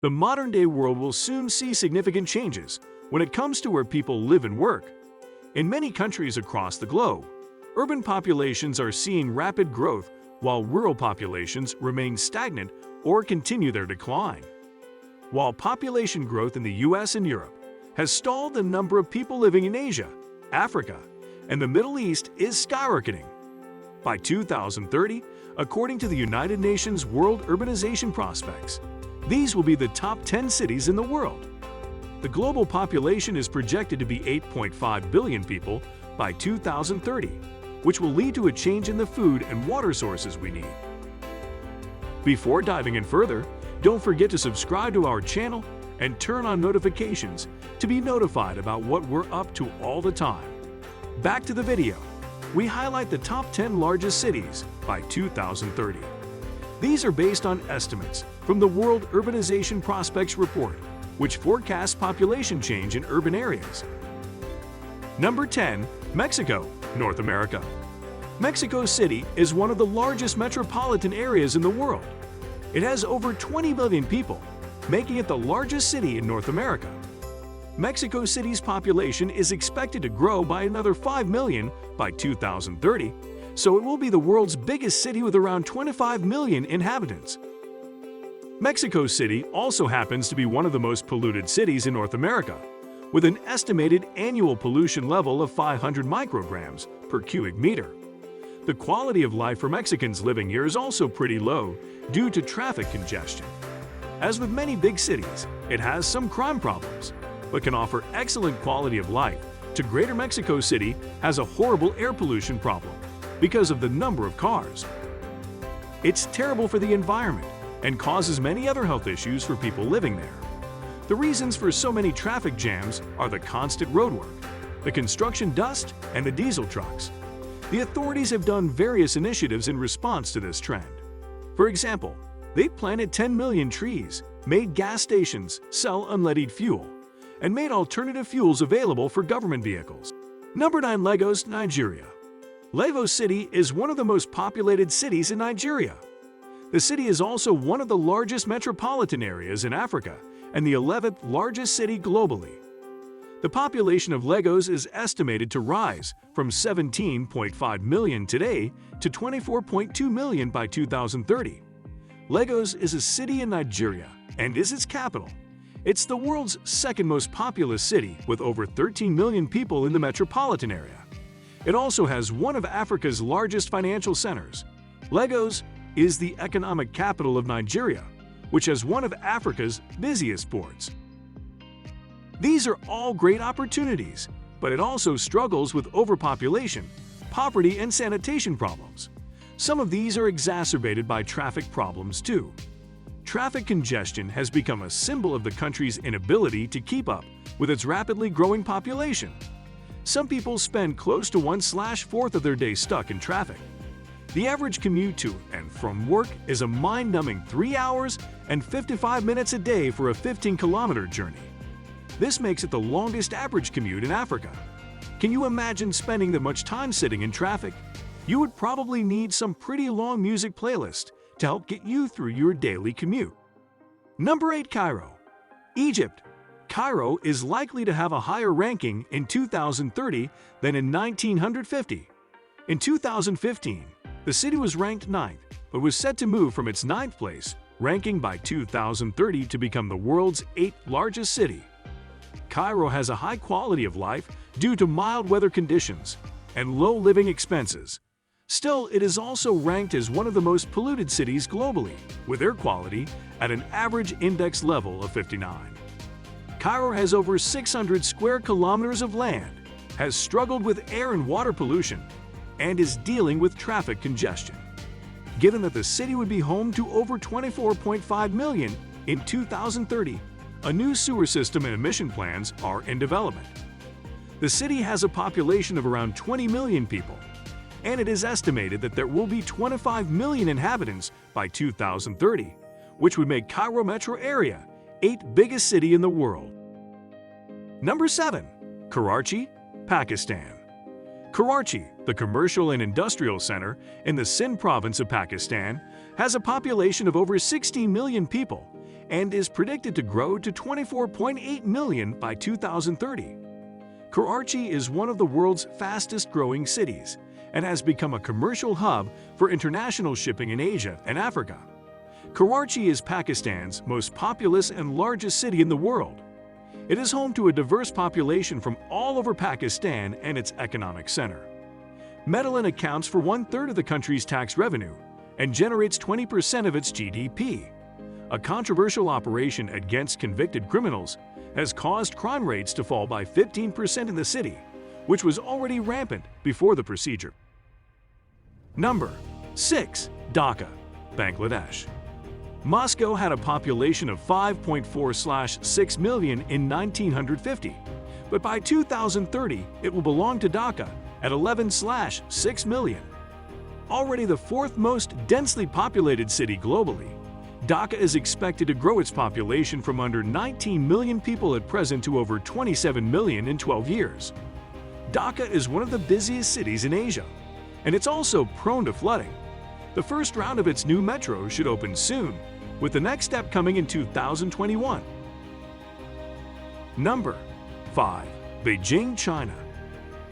The modern-day world will soon see significant changes when it comes to where people live and work. In many countries across the globe, urban populations are seeing rapid growth while rural populations remain stagnant or continue their decline. While population growth in the US and Europe has stalled, the number of people living in Asia, Africa, and the Middle East is skyrocketing. By 2030, according to the United Nations World Urbanization Prospects, these will be the top 10 cities in the world. The global population is projected to be 8.5 billion people by 2030, which will lead to a change in the food and water sources we need. Before diving in further, don't forget to subscribe to our channel and turn on notifications to be notified about what we're up to all the time. Back to the video. We highlight the top 10 largest cities by 2030. These are based on estimates from the World Urbanization Prospects Report, which forecasts population change in urban areas. Number 10. Mexico, North America. Mexico City is one of the largest metropolitan areas in the world. It has over 20 million people, making it the largest city in North America. Mexico City's population is expected to grow by another 5 million by 2030, so it will be the world's biggest city with around 25 million inhabitants. Mexico City also happens to be one of the most polluted cities in North America, with an estimated annual pollution level of 500 micrograms per cubic meter. The quality of life for Mexicans living here is also pretty low due to traffic congestion. As with many big cities, it has some crime problems, but can offer excellent quality of life. Greater Mexico City has a horrible air pollution problem because of the number of cars. It's terrible for the environment and causes many other health issues for people living there. The reasons for so many traffic jams are the constant roadwork, the construction dust, and the diesel trucks. The authorities have done various initiatives in response to this trend. For example, they've planted 10 million trees, made gas stations sell unleaded fuel, and made alternative fuels available for government vehicles. Number 9. Lagos, Nigeria. Lagos City is one of the most populated cities in Nigeria. The city is also one of the largest metropolitan areas in Africa and the 11th largest city globally. The population of Lagos is estimated to rise from 17.5 million today to 24.2 million by 2030. Lagos is a city in Nigeria and is its capital. It's the world's second most populous city with over 13 million people in the metropolitan area. It also has one of Africa's largest financial centers. Lagos is the economic capital of Nigeria, which has one of Africa's busiest ports. These are all great opportunities, but it also struggles with overpopulation, poverty, and sanitation problems. Some of these are exacerbated by traffic problems too. Traffic congestion has become a symbol of the country's inability to keep up with its rapidly growing population. Some people spend close to 1/4 of their day stuck in traffic. The average commute to and from work is a mind-numbing 3 hours and 55 minutes a day for a 15-kilometer journey. This makes it the longest average commute in Africa. Can you imagine spending that much time sitting in traffic? You would probably need some pretty long music playlist to help get you through your daily commute. Number 8. Cairo, Egypt. Cairo is likely to have a higher ranking in 2030 than in 1950. In 2015, the city was ranked 9th, but was set to move from its 9th place ranking by 2030 to become the world's 8th largest city. Cairo has a high quality of life due to mild weather conditions and low living expenses. Still, it is also ranked as one of the most polluted cities globally, with air quality at an average index level of 59. Cairo has over 600 square kilometers of land, has struggled with air and water pollution, and is dealing with traffic congestion. Given that the city would be home to over 24.5 million in 2030, a new sewer system and emission plans are in development. The city has a population of around 20 million people, and it is estimated that there will be 25 million inhabitants by 2030, which would make Cairo metro area 8th biggest city in the world. Number 7. Karachi, Pakistan. Karachi, the commercial and industrial center in the Sindh province of Pakistan, has a population of over 16 million people and is predicted to grow to 24.8 million by 2030. Karachi is one of the world's fastest-growing cities and has become a commercial hub for international shipping in Asia and Africa. Karachi is Pakistan's most populous and largest city in the world. It is home to a diverse population from all over Pakistan and its economic center. Medellin accounts for one-third of the country's tax revenue and generates 20% of its GDP. A controversial operation against convicted criminals has caused crime rates to fall by 15% in the city, which was already rampant before the procedure. Number 6. Dhaka, Bangladesh. Moscow had a population of 5.4/6 million in 1950, but by 2030 it will belong to Dhaka at 11/6 million. Already the fourth most densely populated city globally, Dhaka is expected to grow its population from under 19 million people at present to over 27 million in 12 years. Dhaka is one of the busiest cities in Asia, and it's also prone to flooding. The first round of its new metro should open soon, with the next step coming in 2021. Number 5. Beijing, China.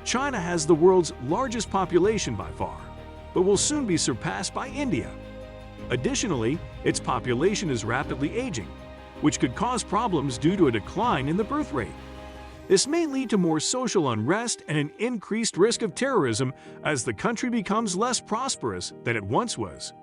China has the world's largest population by far, but will soon be surpassed by India. Additionally, its population is rapidly aging, which could cause problems due to a decline in the birth rate. This may lead to more social unrest and an increased risk of terrorism as the country becomes less prosperous than it once was.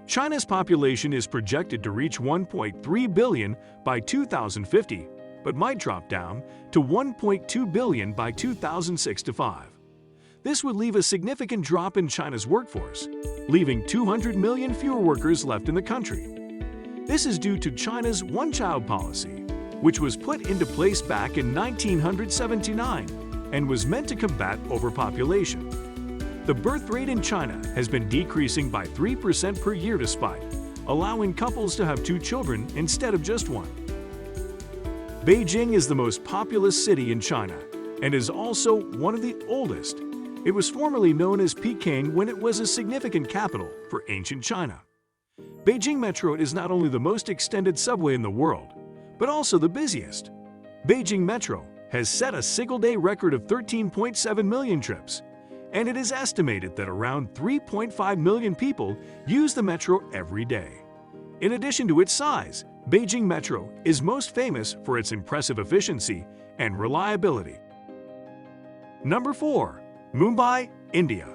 China's population is projected to reach 1.3 billion by 2050, but might drop down to 1.2 billion by 2065. This would leave a significant drop in China's workforce, leaving 200 million fewer workers left in the country. This is due to China's one-child policy, which was put into place back in 1979 and was meant to combat overpopulation. The birth rate in China has been decreasing by 3% per year despite allowing couples to have 2 children instead of just 1. Beijing is the most populous city in China and is also one of the oldest. It was formerly known as Peking when it was a significant capital for ancient China. Beijing Metro is not only the most extended subway in the world, but also the busiest. Beijing Metro has set a single-day record of 13.7 million trips, and it is estimated that around 3.5 million people use the metro every day. In addition to its size, Beijing Metro is most famous for its impressive efficiency and reliability. Number 4. Mumbai, India.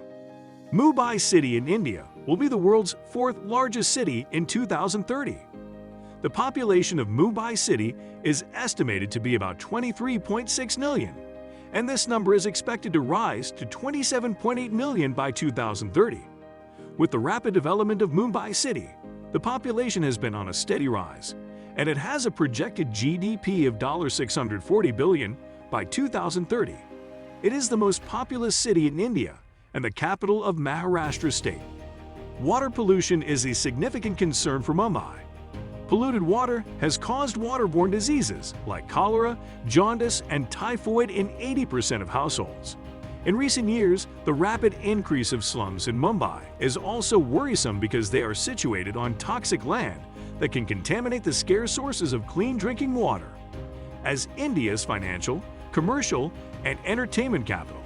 Mumbai City in India will be the world's 4th largest city in 2030. The population of Mumbai City is estimated to be about 23.6 million, and this number is expected to rise to 27.8 million by 2030. With the rapid development of Mumbai City, the population has been on a steady rise, and it has a projected GDP of $640 billion by 2030. It is the most populous city in India and the capital of Maharashtra state. Water pollution is a significant concern for Mumbai. Polluted water has caused waterborne diseases like cholera, jaundice, and typhoid in 80% of households. In recent years, the rapid increase of slums in Mumbai is also worrisome because they are situated on toxic land that can contaminate the scarce sources of clean drinking water. As India's financial, commercial, and entertainment capital,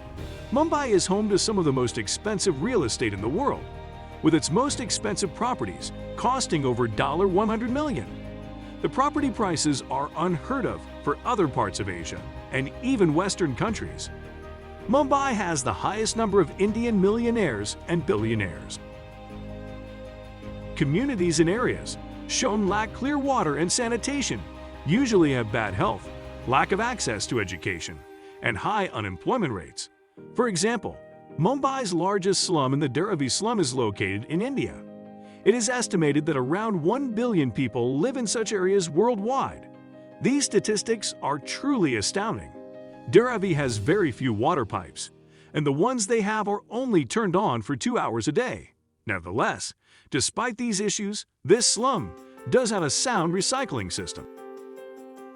Mumbai is home to some of the most expensive real estate in the world, with its most expensive properties costing over $100 million. The property prices are unheard of for other parts of Asia and even Western countries. Mumbai has the highest number of Indian millionaires and billionaires. Communities in areas shown lack clear water and sanitation usually have bad health, lack of access to education, and high unemployment rates. For example, Mumbai's largest slum in the Dharavi slum is located in India. It is estimated that around 1 billion people live in such areas worldwide. These statistics are truly astounding. Dharavi has very few water pipes, and the ones they have are only turned on for 2 hours a day. Nevertheless, despite these issues, this slum does have a sound recycling system.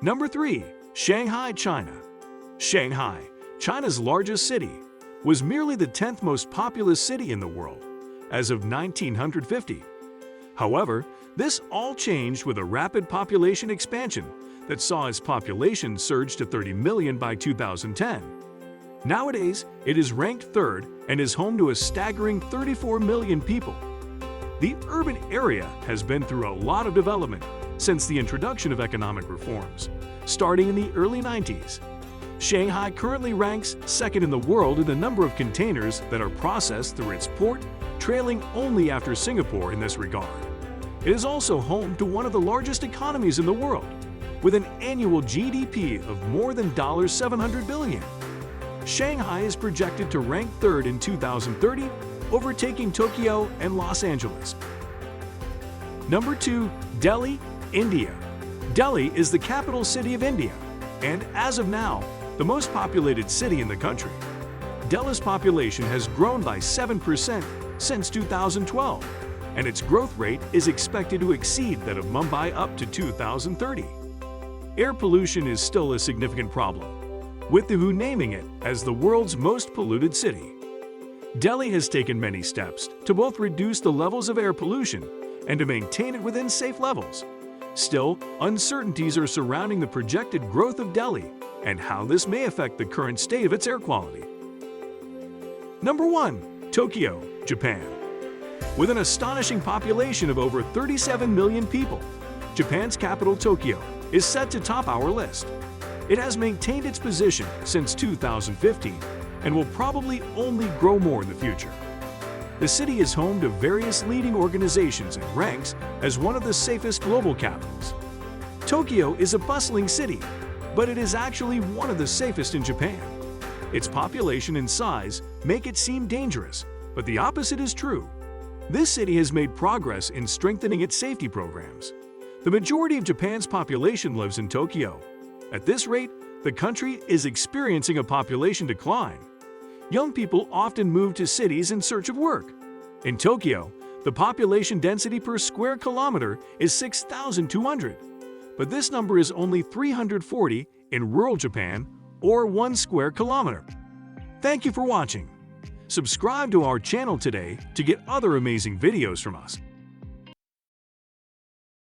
Number 3. Shanghai, China. Shanghai, China's largest city, was merely the 10th most populous city in the world as of 1950. However, this all changed with a rapid population expansion that saw its population surge to 30 million by 2010. Nowadays, it is ranked third and is home to a staggering 34 million people. The urban area has been through a lot of development since the introduction of economic reforms, starting in the early 90s. Shanghai currently ranks second in the world in the number of containers that are processed through its port, trailing only after Singapore in this regard. It is also home to one of the largest economies in the world, with an annual GDP of more than $700 billion. Shanghai is projected to rank third in 2030, overtaking Tokyo and Los Angeles. Number 2. Delhi, India. Delhi is the capital city of India, and as of now, the most populated city in the country. Delhi's population has grown by 7% since 2012, and its growth rate is expected to exceed that of Mumbai up to 2030. Air pollution is still a significant problem, with the WHO naming it as the world's most polluted city. Delhi has taken many steps to both reduce the levels of air pollution and to maintain it within safe levels. Still, uncertainties are surrounding the projected growth of Delhi and how this may affect the current state of its air quality. Number 1. Tokyo, Japan. With an astonishing population of over 37 million people, Japan's capital Tokyo is set to top our list. It has maintained its position since 2015 and will probably only grow more in the future. The city is home to various leading organizations and ranks as one of the safest global capitals. Tokyo is a bustling city, but it is actually one of the safest in Japan. Its population and size make it seem dangerous, but the opposite is true. This city has made progress in strengthening its safety programs. The majority of Japan's population lives in Tokyo. At this rate, the country is experiencing a population decline. Young people often move to cities in search of work. In Tokyo, the population density per square kilometer is 6,200, but this number is only 340 in rural Japan, or 1 square kilometer. Thank you for watching. Subscribe to our channel today to get other amazing videos from us.